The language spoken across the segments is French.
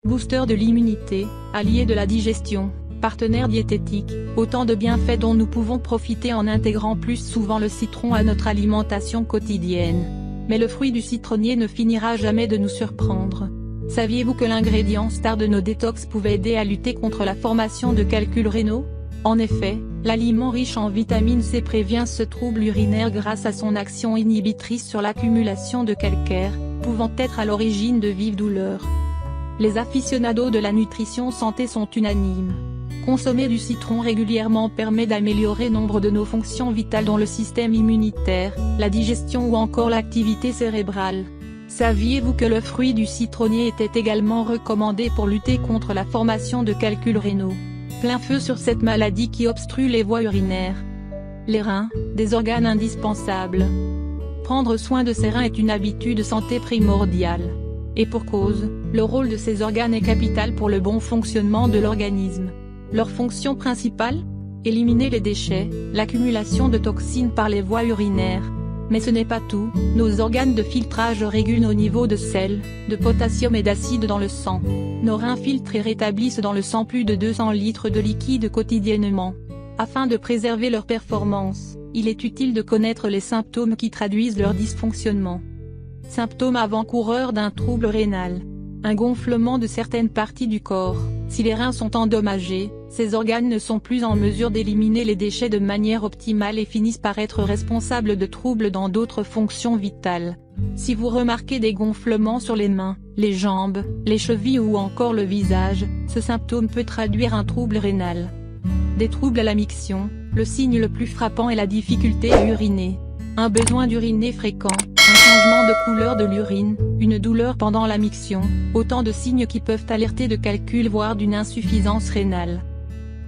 booster de l'immunité, allié de la digestion, partenaire diététique, autant de bienfaits dont nous pouvons profiter en intégrant plus souvent le citron à notre alimentation quotidienne. Mais le fruit du citronnier ne finira jamais de nous surprendre. Saviez-vous que l'ingrédient star de nos détox pouvait aider à lutter contre la formation de calculs rénaux? En effet, l'aliment riche en vitamine C prévient ce trouble urinaire grâce à son action inhibitrice sur l'accumulation de calcaire, pouvant être à l'origine de vives douleurs. Les aficionados de la nutrition santé sont unanimes. Consommer du citron régulièrement permet d'améliorer nombre de nos fonctions vitales dont le système immunitaire, la digestion ou encore l'activité cérébrale. Saviez-vous que le fruit du citronnier était également recommandé pour lutter contre la formation de calculs rénaux? Plein feu sur cette maladie qui obstrue les voies urinaires. Les reins, des organes indispensables. Prendre soin de ses reins est une habitude santé primordiale. Et pour cause, le rôle de ces organes est capital pour le bon fonctionnement de l'organisme. Leur fonction principale? Éliminer les déchets, l'accumulation de toxines par les voies urinaires. Mais ce n'est pas tout, nos organes de filtrage régulent nos niveaux de sel, de potassium et d'acide dans le sang. Nos reins filtrent et rétablissent dans le sang plus de 200 litres de liquide quotidiennement. Afin de préserver leur performance, il est utile de connaître les symptômes qui traduisent leur dysfonctionnement. Symptômes avant-coureurs d'un trouble rénal. Un gonflement de certaines parties du corps. Si les reins sont endommagés, ces organes ne sont plus en mesure d'éliminer les déchets de manière optimale et finissent par être responsables de troubles dans d'autres fonctions vitales. Si vous remarquez des gonflements sur les mains, les jambes, les chevilles ou encore le visage, ce symptôme peut traduire un trouble rénal. Des troubles à la miction, le signe le plus frappant est la difficulté à uriner. Un besoin d'uriner fréquent, un changement de couleur de l'urine, une douleur pendant la miction, autant de signes qui peuvent alerter de calculs voire d'une insuffisance rénale.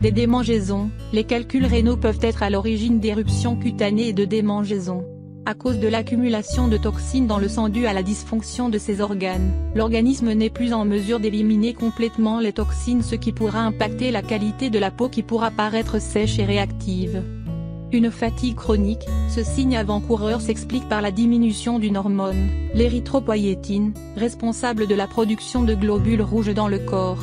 Des démangeaisons, les calculs rénaux peuvent être à l'origine d'éruptions cutanées et de démangeaisons. À cause de l'accumulation de toxines dans le sang due à la dysfonction de ces organes, l'organisme n'est plus en mesure d'éliminer complètement les toxines, ce qui pourra impacter la qualité de la peau qui pourra paraître sèche et réactive. Une fatigue chronique, ce signe avant-coureur s'explique par la diminution d'une hormone, l'érythropoïétine, responsable de la production de globules rouges dans le corps.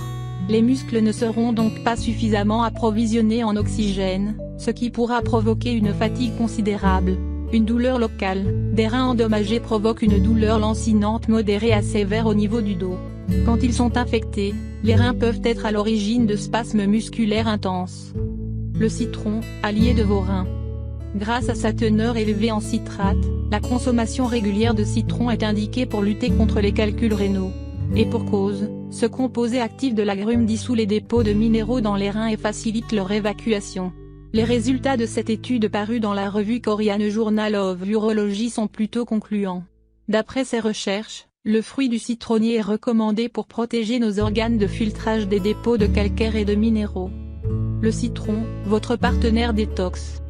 Les muscles ne seront donc pas suffisamment approvisionnés en oxygène, ce qui pourra provoquer une fatigue considérable. Une douleur locale, des reins endommagés provoquent une douleur lancinante modérée à sévère au niveau du dos. Quand ils sont infectés, les reins peuvent être à l'origine de spasmes musculaires intenses. Le citron, allié de vos reins. Grâce à sa teneur élevée en citrate, la consommation régulière de citron est indiquée pour lutter contre les calculs rénaux. Et pour cause, ce composé actif de l'agrume dissout les dépôts de minéraux dans les reins et facilite leur évacuation. Les résultats de cette étude parue dans la revue Korean Journal of Urology sont plutôt concluants. D'après ces recherches, le fruit du citronnier est recommandé pour protéger nos organes de filtrage des dépôts de calcaire et de minéraux. Le citron, votre partenaire détox.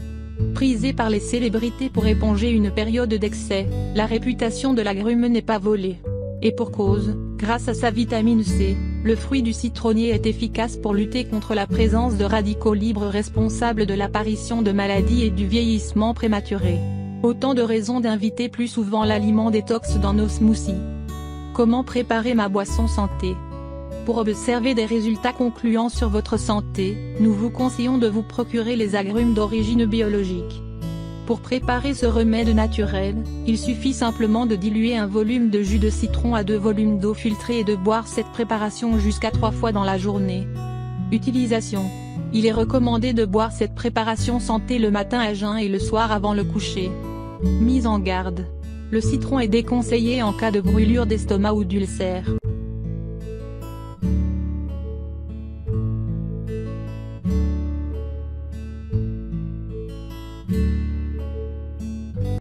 Prisé par les célébrités pour éponger une période d'excès, la réputation de l'agrume n'est pas volée. Et pour cause, grâce à sa vitamine C, le fruit du citronnier est efficace pour lutter contre la présence de radicaux libres responsables de l'apparition de maladies et du vieillissement prématuré. Autant de raisons d'inviter plus souvent l'aliment détox dans nos smoothies. Comment préparer ma boisson santé? Pour observer des résultats concluants sur votre santé, nous vous conseillons de vous procurer les agrumes d'origine biologique. Pour préparer ce remède naturel, il suffit simplement de diluer un volume de jus de citron à 2 volumes d'eau filtrée et de boire cette préparation jusqu'à 3 fois dans la journée. Utilisation. Il est recommandé de boire cette préparation santé le matin à jeun et le soir avant le coucher. Mise en garde. Le citron est déconseillé en cas de brûlure d'estomac ou d'ulcère.